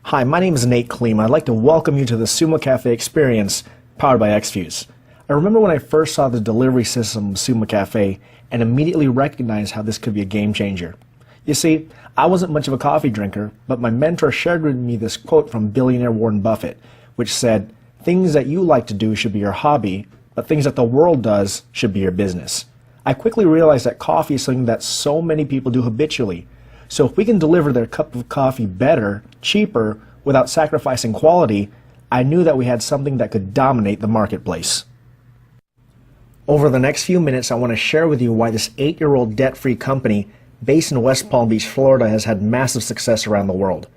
Hi, my name is Nate Calima. I'd like to welcome you to the Summa Cafe experience powered by eXfuze. I remember when I first saw the delivery system of Summa Cafe and immediately recognized how this could be a game changer. You see, I wasn't much of a coffee drinker, but my mentor shared with me this quote from billionaire Warren Buffett, which said, "Things that you like to do should be your hobby, but things that the world does should be your business." I quickly realized that coffee is something that so many people do habitually. So if we can deliver their cup of coffee better, cheaper, without sacrificing quality, I knew that we had something that could dominate the marketplace. Over the next few minutes, I want to share with you why this 8-year-old debt-free company based in West Palm Beach, Florida has had massive success around the world.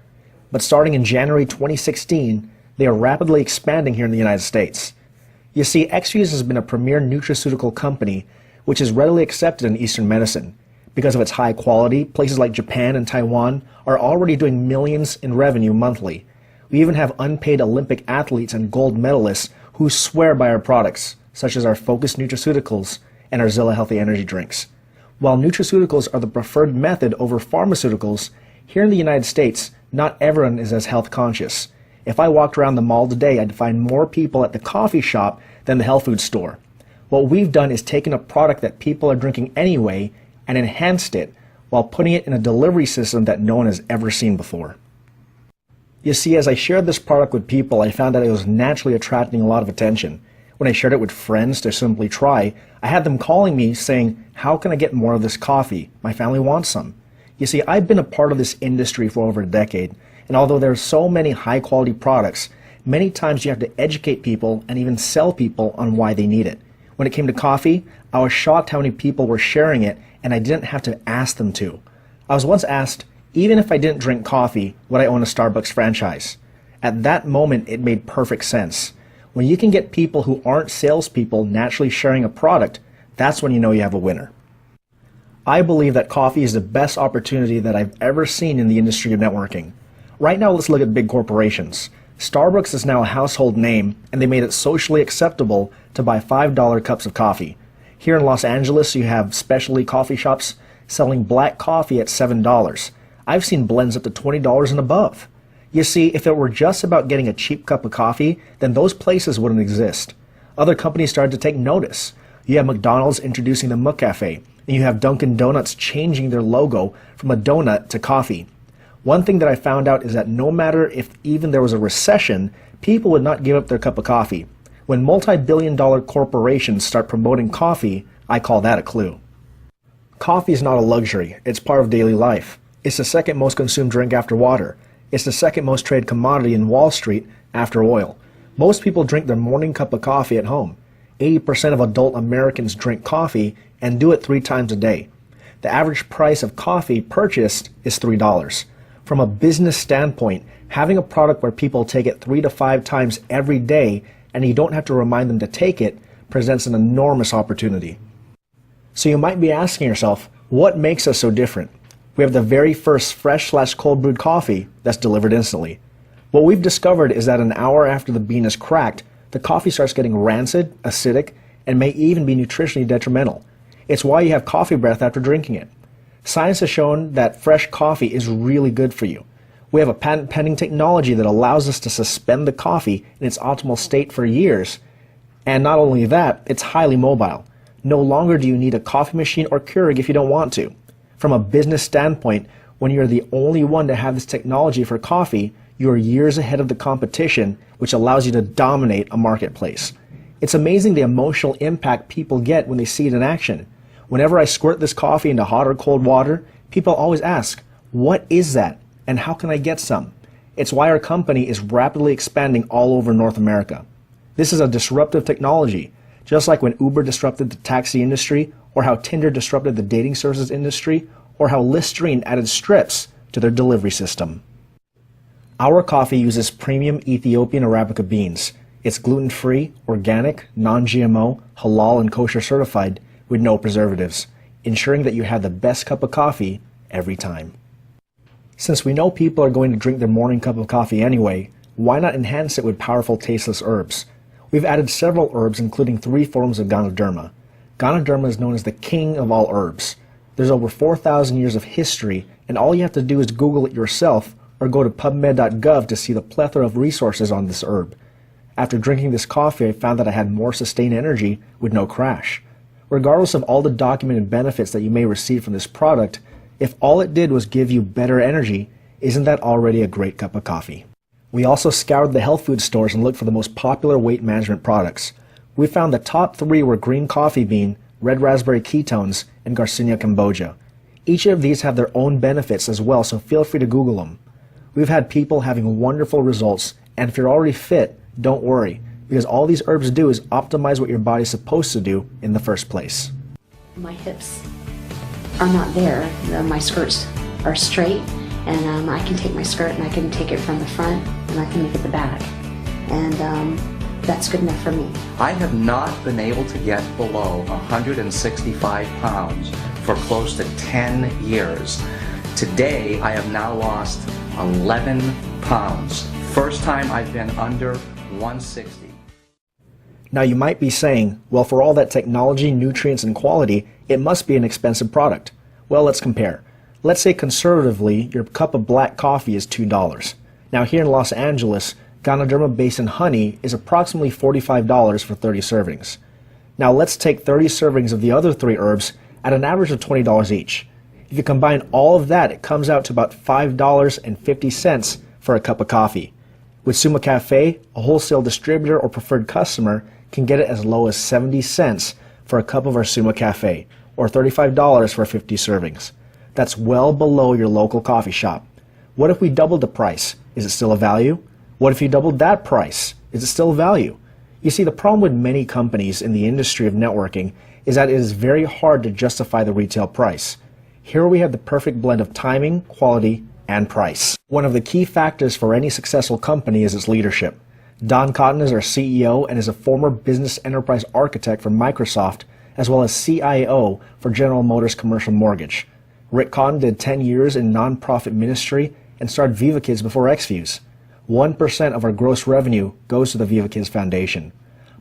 But starting in January 2016, they are rapidly expanding here in the United States. You see, eXfuze has been a premier nutraceutical company which is readily accepted in Eastern medicine. Because of its high quality, places like Japan and Taiwan are already doing millions in revenue monthly. We even have unpaid Olympic athletes and gold medalists who swear by our products, such as our focused nutraceuticals and our Zilla Healthy Energy drinks. While nutraceuticals are the preferred method over pharmaceuticals, here in the United States, not everyone is as health conscious. If I walked around the mall today, I'd find more people at the coffee shop than the health food store. What we've done is taken a product that people are drinking anyway and enhanced it while putting it in a delivery system that no one has ever seen before. You see, as I shared this product with people, I found that it was naturally attracting a lot of attention. When I shared it with friends to simply try, I had them calling me saying, "How can I get more of this coffee? My family wants some." You see, I've been a part of this industry for over a decade, and although there are so many high-quality products, many times you have to educate people and even sell people on why they need it. When it came to coffee, I was shocked how many people were sharing it, and I didn't have to ask them to. I was once asked, even if I didn't drink coffee, would I own a Starbucks franchise? At that moment, it made perfect sense. When you can get people who aren't salespeople naturally sharing a product, that's when you know you have a winner. I believe that coffee is the best opportunity that I've ever seen in the industry of networking. Right now, let's look at big corporations. Starbucks is now a household name, and they made it socially acceptable to buy $5 cups of coffee. Here in Los Angeles, you have specialty coffee shops selling black coffee at $7. I've seen blends up to $20 and above. You see, if it were just about getting a cheap cup of coffee, then those places wouldn't exist. Other companies started to take notice. You have McDonald's introducing the McCafe, and you have Dunkin' Donuts changing their logo from a donut to coffee. One thing that I found out is that no matter if even there was a recession, people would not give up their cup of coffee. When multi-billion-dollar corporations start promoting coffee, I call that a clue. Coffee is not a luxury. It's part of daily life. It's the second most consumed drink after water. It's the second most traded commodity in Wall Street after oil. Most people drink their morning cup of coffee at home. 80% of adult Americans drink coffee and do it 3 times a day. The average price of coffee purchased is $3. From a business standpoint, having a product where people take it 3 to 5 times every day and you don't have to remind them to take it presents an enormous opportunity. So you might be asking yourself, what makes us so different? We have the very first fresh/cold brewed coffee that's delivered instantly. What we've discovered is that an hour after the bean is cracked, the coffee starts getting rancid, acidic, and may even be nutritionally detrimental. It's why you have coffee breath after drinking it. Science has shown that fresh coffee is really good for you. We have a patent-pending technology that allows us to suspend the coffee in its optimal state for years. And not only that, it's highly mobile. No longer do you need a coffee machine or Keurig if you don't want to. From a business standpoint, when you're the only one to have this technology for coffee, you are years ahead of the competition, which allows you to dominate a marketplace. It's amazing the emotional impact people get when they see it in action. Whenever I squirt this coffee into hot or cold water, people always ask, "What is that? And how can I get some?" It's why our company is rapidly expanding all over North America. This is a disruptive technology, just like when Uber disrupted the taxi industry, or how Tinder disrupted the dating services industry, or how Listerine added strips to their delivery system. Our coffee uses premium Ethiopian Arabica beans. It's gluten-free, organic, non-GMO, halal and kosher certified, with no preservatives, ensuring that you have the best cup of coffee every time. Since we know people are going to drink their morning cup of coffee anyway, why not enhance it with powerful tasteless herbs? We've added several herbs, including 3 forms of Ganoderma. Ganoderma is known as the king of all herbs. There's over 4,000 years of history, and all you have to do is Google it yourself or go to pubmed.gov to see the plethora of resources on this herb. After drinking this coffee, I found that I had more sustained energy with no crash. Regardless of all the documented benefits that you may receive from this product, if all it did was give you better energy, isn't that already a great cup of coffee? We also scoured the health food stores and looked for the most popular weight management products. We found the top 3 were green coffee bean, red raspberry ketones, and Garcinia Cambogia. Each of these have their own benefits as well, so feel free to Google them. We've had people having wonderful results, and if you're already fit, don't worry, because all these herbs do is optimize what your body's supposed to do in the first place. My hips are not there. My skirts are straight, and I can take my skirt and I can take it from the front and I can make it the back. And that's good enough for me. I have not been able to get below 165 pounds for close to 10 years. Today, I have now lost 11 pounds. First time I've been under 160. Now you might be saying, well, for all that technology, nutrients, and quality, it must be an expensive product. Well, let's compare. Let's say conservatively, your cup of black coffee is $2. Now here in Los Angeles, Ganoderma Basin honey is approximately $45 for 30 servings. Now let's take 30 servings of the other 3 herbs at an average of $20 each. If you combine all of that, it comes out to about $5.50 for a cup of coffee. With Summa Cafe, a wholesale distributor or preferred customer can get it as low as 70 cents for a cup of our Summa Cafe, or $35 for 50 servings. That's well below your local coffee shop. What if we doubled the price? Is it still a value? What if you doubled that price? Is it still a value? You see, the problem with many companies in the industry of networking is that it is very hard to justify the retail price. Here we have the perfect blend of timing, quality, and price. One of the key factors for any successful company is its leadership. Don Cotton is our CEO and is a former business enterprise architect for Microsoft, as well as CIO for General Motors Commercial Mortgage. Rick Cotton did 10 years in nonprofit ministry and started Viva Kids before eXfuze. 1% of our gross revenue goes to the Viva Kids Foundation.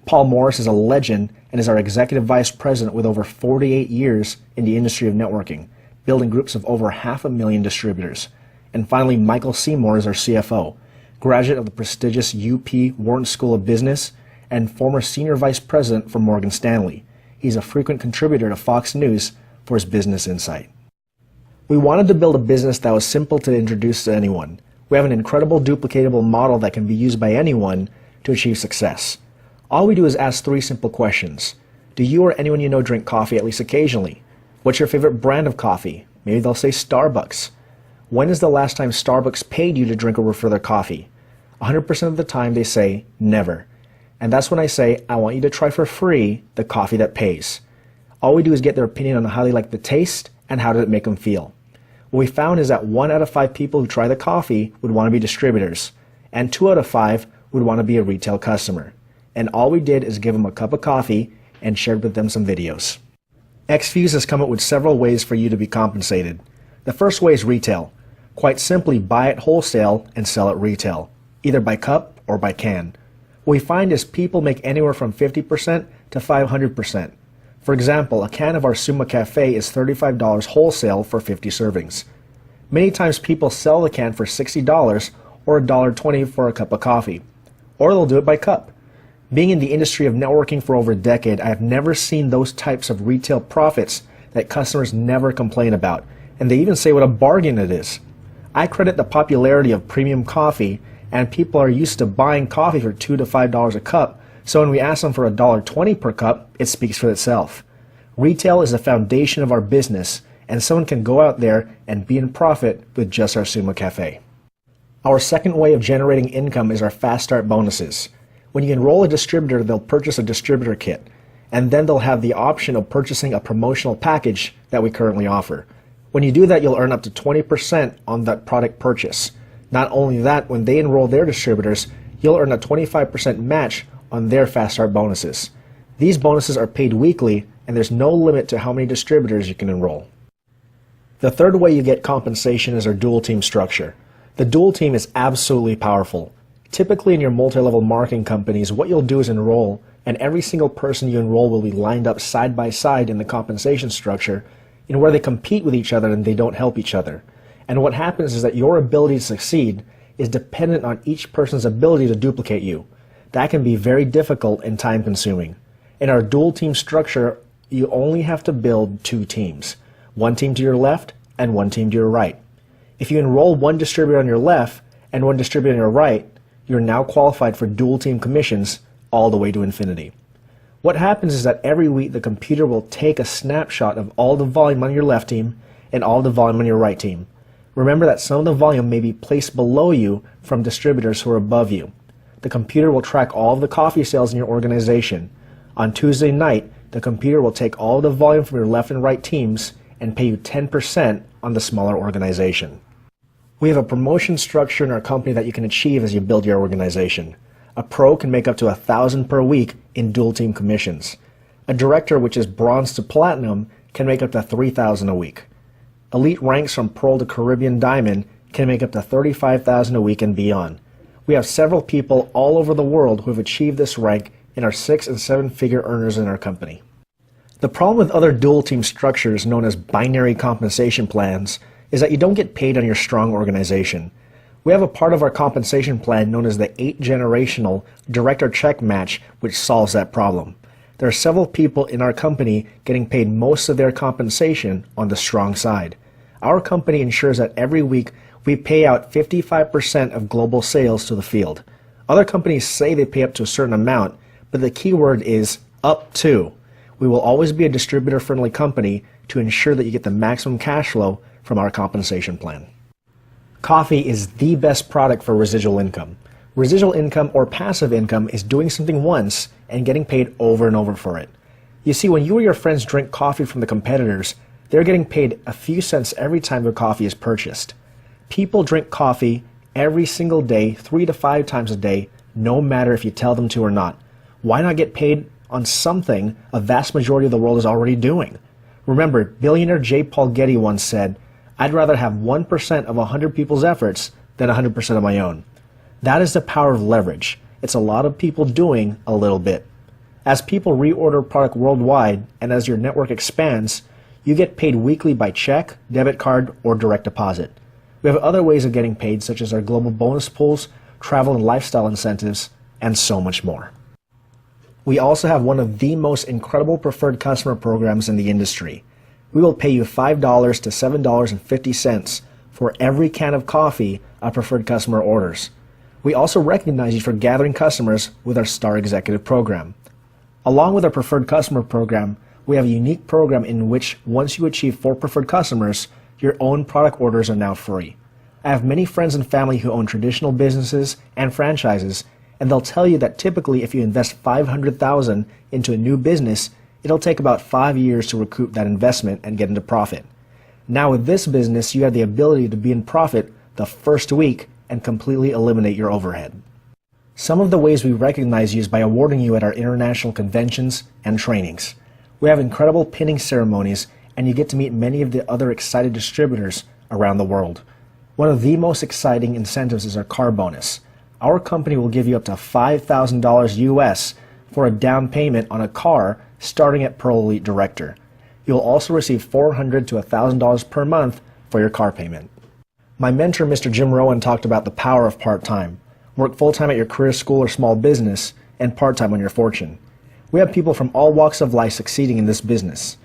Paul Morris is a legend and is our executive vice president with over 48 years in the industry of networking, building groups of over 500,000 distributors. And finally, Michael Seymour is our CFO, graduate of the prestigious UP Wharton School of Business and former senior vice president for Morgan Stanley. He's a frequent contributor to Fox News for his business insight. We wanted to build a business that was simple to introduce to anyone. We have an incredible duplicatable model that can be used by anyone to achieve success. All we do is ask 3 simple questions. Do you or anyone you know drink coffee at least occasionally? What's your favorite brand of coffee? Maybe they'll say Starbucks. When is the last time Starbucks paid you to drink or refer their coffee? 100% of the time they say never. And that's when I say, I want you to try for free the coffee that pays. All we do is get their opinion on how they like the taste and how did it make them feel. What we found is that 1 out of 5 people who try the coffee would want to be distributors, and 2 out of 5 would want to be a retail customer. And all we did is give them a cup of coffee and shared with them some videos. eXfuze has come up with several ways for you to be compensated. The first way is retail. Quite simply, buy it wholesale and sell it retail, either by cup or by can. What we find is people make anywhere from 50% to 500%. For example, a can of our Summa Cafe is $35 wholesale for 50 servings. Many times people sell the can for $60 or $1.20 for a cup of coffee. Or they'll do it by cup. Being in the industry of networking for over a decade, I have never seen those types of retail profits that customers never complain about, and they even say what a bargain it is. I credit the popularity of premium coffee, and people are used to buying coffee for $2 to $5 a cup, so when we ask them for $1.20 per cup, it speaks for itself. Retail is the foundation of our business, and someone can go out there and be in profit with just our Summa Cafe. Our second way of generating income is our Fast Start bonuses. When you enroll a distributor, they'll purchase a distributor kit, and then they'll have the option of purchasing a promotional package that we currently offer. When you do that, you'll earn up to 20% on that product purchase. Not only that, when they enroll their distributors, you'll earn a 25% match on their Fast Start bonuses. These bonuses are paid weekly, and there's no limit to how many distributors you can enroll. The third way you get compensation is our dual team structure. The dual team is absolutely powerful. Typically in your multi-level marketing companies, what you'll do is enroll, and every single person you enroll will be lined up side by side in the compensation structure in where they compete with each other and they don't help each other. And what happens is that your ability to succeed is dependent on each person's ability to duplicate you. That can be very difficult and time consuming. In our dual team structure, you only have to build 2 teams, one team to your left and one team to your right. If you enroll one distributor on your left and one distributor on your right, you're now qualified for dual team commissions all the way to infinity. What happens is that every week the computer will take a snapshot of all the volume on your left team and all the volume on your right team. Remember that some of the volume may be placed below you from distributors who are above you. The computer will track all of the coffee sales in your organization. On Tuesday night, the computer will take all the volume from your left and right teams and pay you 10% on the smaller organization. We have a promotion structure in our company that you can achieve as you build your organization. A pro can make up to $1,000 per week in dual team commissions. A director, which is bronze to platinum, can make up to $3,000 a week. Elite ranks from Pearl to Caribbean Diamond can make up to $35,000 a week and beyond. We have several people all over the world who have achieved this rank and are 6- and 7-figure earners in our company. The problem with other dual team structures known as binary compensation plans is that you don't get paid on your strong organization. We have a part of our compensation plan known as the 8-generational director check match, which solves that problem. There are several people in our company getting paid most of their compensation on the strong side. Our company ensures that every week we pay out 55% of global sales to the field. Other companies say they pay up to a certain amount, but the key word is up to. We will always be a distributor-friendly company to ensure that you get the maximum cash flow from our compensation plan. Coffee is the best product for residual income. Residual income or passive income is doing something once and getting paid over and over for it. You see, when you or your friends drink coffee from the competitors, they're getting paid a few cents every time their coffee is purchased. People drink coffee every single day, 3 to 5 times a day, no matter if you tell them to or not. Why not get paid on something a vast majority of the world is already doing? Remember, billionaire J. Paul Getty once said, "I'd rather have 1% of 100 people's efforts than 100% of my own." That is the power of leverage. It's a lot of people doing a little bit. As people reorder product worldwide and as your network expands, you get paid weekly by check, debit card, or direct deposit. We have other ways of getting paid, such as our global bonus pools, travel and lifestyle incentives, and so much more. We also have one of the most incredible preferred customer programs in the industry. We will pay you $5 to $7.50 for every can of coffee a preferred customer orders. We also recognize you for gathering customers with our Star Executive program. Along with our preferred customer program, we have a unique program in which once you achieve 4 preferred customers, your own product orders are now free. I have many friends and family who own traditional businesses and franchises, and they'll tell you that typically if you invest $500,000 into a new business, it'll take about 5 years to recoup that investment and get into profit. Now with this business, you have the ability to be in profit the first week and completely eliminate your overhead. Some of the ways we recognize you is by awarding you at our international conventions and trainings. We have incredible pinning ceremonies, and you get to meet many of the other excited distributors around the world. One of the most exciting incentives is our car bonus. Our company will give you up to $5,000 US for a down payment on a car starting at Pearl Elite Director. You'll also receive $400 to $1,000 per month for your car payment. My mentor, Mr. Jim Rowan, talked about the power of part-time. Work full-time at your career, school, or small business, and part-time on your fortune. We have people from all walks of life succeeding in this business.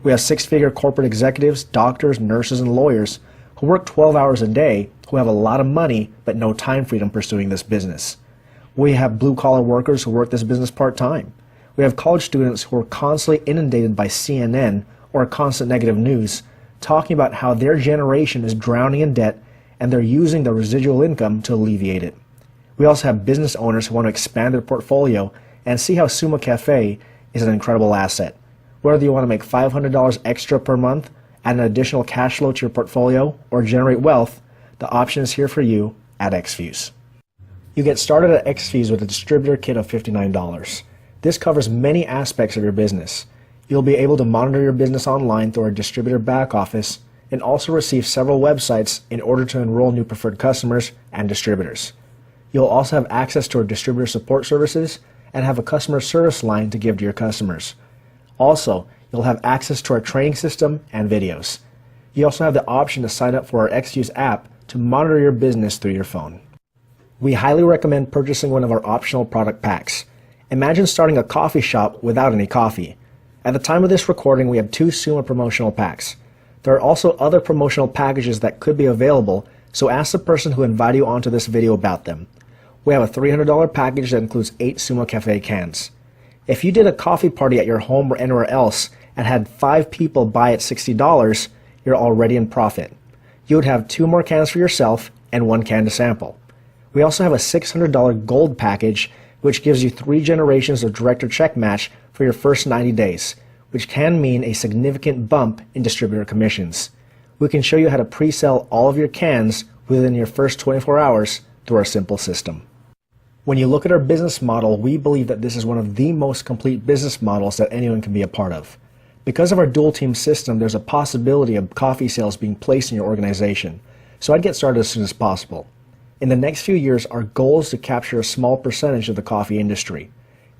We have 6-figure corporate executives, doctors, nurses, and lawyers who work 12 hours a day, who have a lot of money but no time freedom pursuing this business. We have blue-collar workers who work this business part-time. We have college students who are constantly inundated by CNN or constant negative news, talking about how their generation is drowning in debt and they're using the residual income to alleviate it. We also have business owners who want to expand their portfolio and see how Summa Cafe is an incredible asset. Whether you want to make $500 extra per month, add an additional cash flow to your portfolio, or generate wealth, the option is here for you at eXfuze. You get started at eXfuze with a distributor kit of $59. This covers many aspects of your business. You'll be able to monitor your business online through our distributor back office and also receive several websites in order to enroll new preferred customers and distributors. You'll also have access to our distributor support services and have a customer service line to give to your customers. Also, you'll have access to our training system and videos. You also have the option to sign up for our eXfuze app to monitor your business through your phone. We highly recommend purchasing one of our optional product packs. Imagine starting a coffee shop without any coffee. At the time of this recording, we have 2 Summa promotional packs. There are also other promotional packages that could be available, so ask the person who invited you onto this video about them. We have a $300 package that includes 8 Summa Cafe cans. If you did a coffee party at your home or anywhere else and had 5 people buy at $60, you're already in profit. You would have 2 more cans for yourself and 1 can to sample. We also have a $600 gold package, which gives you 3 generations of direct or check match for your first 90 days, which can mean a significant bump in distributor commissions. We can show you how to pre-sell all of your cans within your first 24 hours through our simple system. When you look at our business model, we believe that this is one of the most complete business models that anyone can be a part of. Because of our dual team system, there's a possibility of coffee sales being placed in your organization, so I'd get started as soon as possible. In the next few years, our goal is to capture a small percentage of the coffee industry.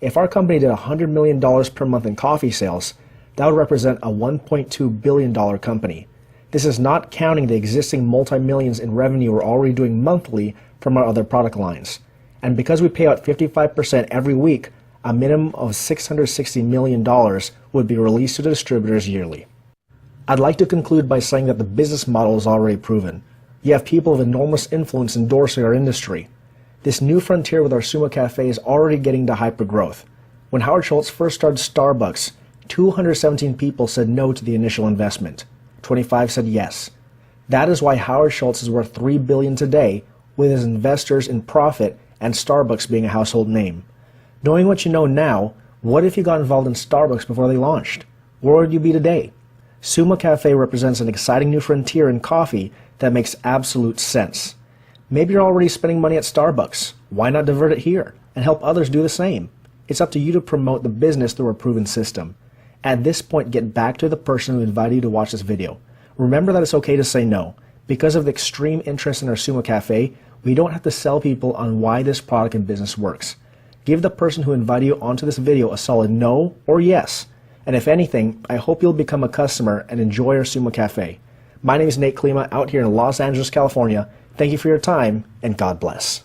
If our company did $100 million per month in coffee sales, that would represent a $1.2 billion company. This is not counting the existing multi-millions in revenue we're already doing monthly from our other product lines. And because we pay out 55% every week, a minimum of $660 million would be released to the distributors yearly. I'd like to conclude by saying that the business model is already proven. You have people of enormous influence endorsing our industry. This new frontier with our Summa Cafe is already getting to hypergrowth. When Howard Schultz first started Starbucks, 217 people said no to the initial investment. 25 said yes. That is why Howard Schultz is worth $3 billion today, with his investors in profit and Starbucks being a household name. Knowing what you know now, what if you got involved in Starbucks before they launched? Where would you be today? Summa Cafe represents an exciting new frontier in coffee that makes absolute sense. Maybe you're already spending money at Starbucks. Why not divert it here and help others do the same? It's up to you to promote the business through a proven system. At this point, get back to the person who invited you to watch this video. Remember that it's okay to say no. Because of the extreme interest in our Summa Cafe, we don't have to sell people on why this product and business works. Give the person who invited you onto this video a solid no or yes. And if anything, I hope you'll become a customer and enjoy our Summa Cafe. My name is Calima out here in Los Angeles, California. Thank you for your time, and God bless.